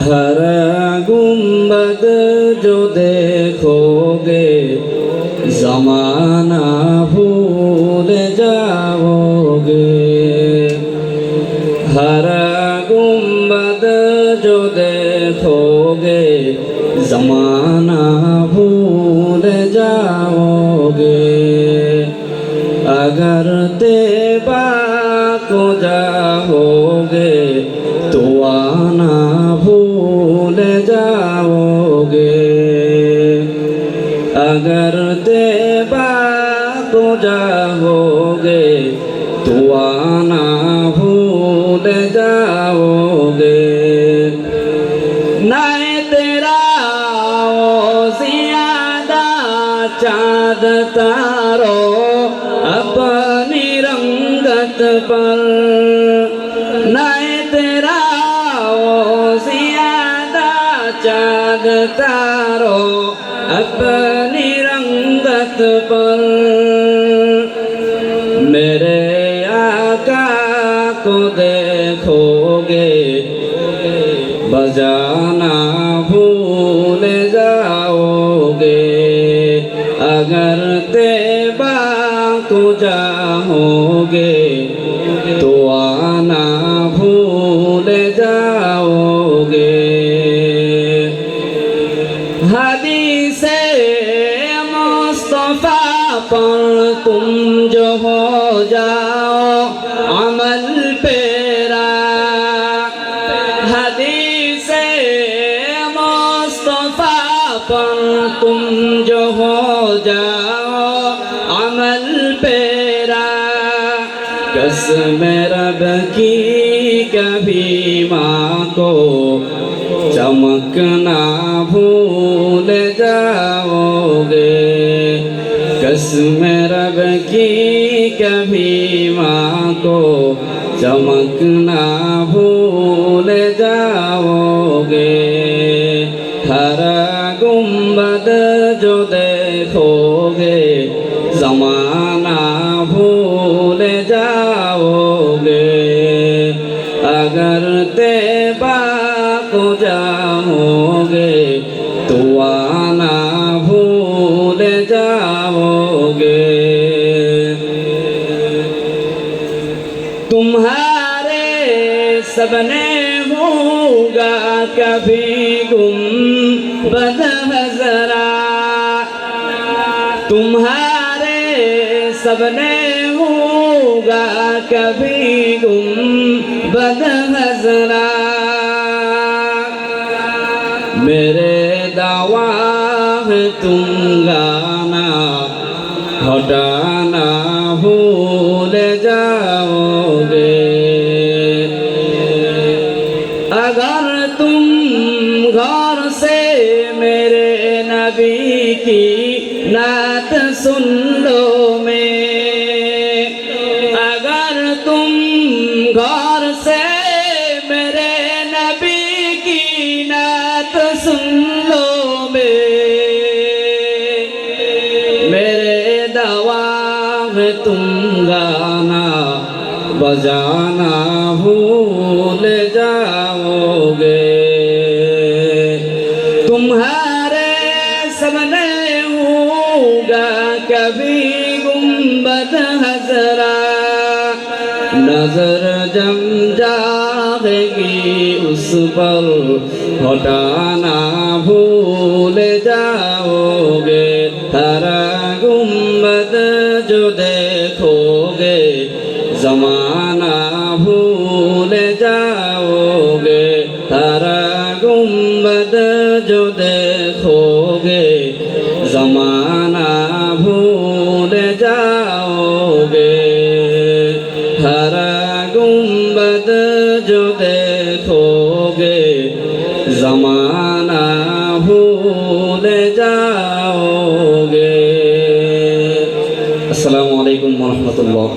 हरा गुंबद जो देखोगे ज़माना भूल जाओगे। हरा गुंबद जो देखोगे ज़माना भूल जाओगे। अगर तेबा को जाओगे तो आना भूल जाओगे। अगर तेबा को जाओगे तो आना भूल जाओगे। नाए तेरा ज़ियादा चाँद तारो अपनी रंगत पर। नाए तेरा ज़ियादा चाँद तारो अपनी रंगत पर। मेरे आका को देखोगे बजाना भूल जाओगे। अगर तेबा को जाओगे तो आना भूल जाओगे। हदीसे मुस्तफा पर तुम जो हो जाओ अमल पेरा। हदीसे मुस्तफा पर तुम जो हो जाओ अमल पेरा। कसम रब की कभी माँ को चमकना भूल जाओगे। कसम रब की कभी माँ को चमकना भूल जाओगे। हरा गुंबद जो देखोगे ज़माना भूल जाओगे। अगर तेबा को जाओगे तो आना भूल जाओगे। तुम्हारे सपने होगा कभी गुंबद हज़रा। तुम्हारे सपने होगा कभी गुंबद हज़रा। मेरे दावा है तुम गाना हटाना भूल जाओगे। अगर तुम घर से मेरे नबी की नात सुन लो में। अगर तुम घर से मेरे नबी की नात सुन लो में। मेरे दवा में तुम गाना बजाना भूल जाओगे। तुम्हारे सपने होगा कभी गुंबद हज़रा। नजर जम जाएगी उस पर हटाना भूल जाओगे। हरा गुंबद जो देखोगे ज़माना भूल जाओगे। हरा गुंबद जो देखोगे ज़माना भूल जाओगे। हरा गुंबद जो देखोगे ज़माना भूल जाओगे। अस्सलामु अलैकुम व रहमतुल्लाह।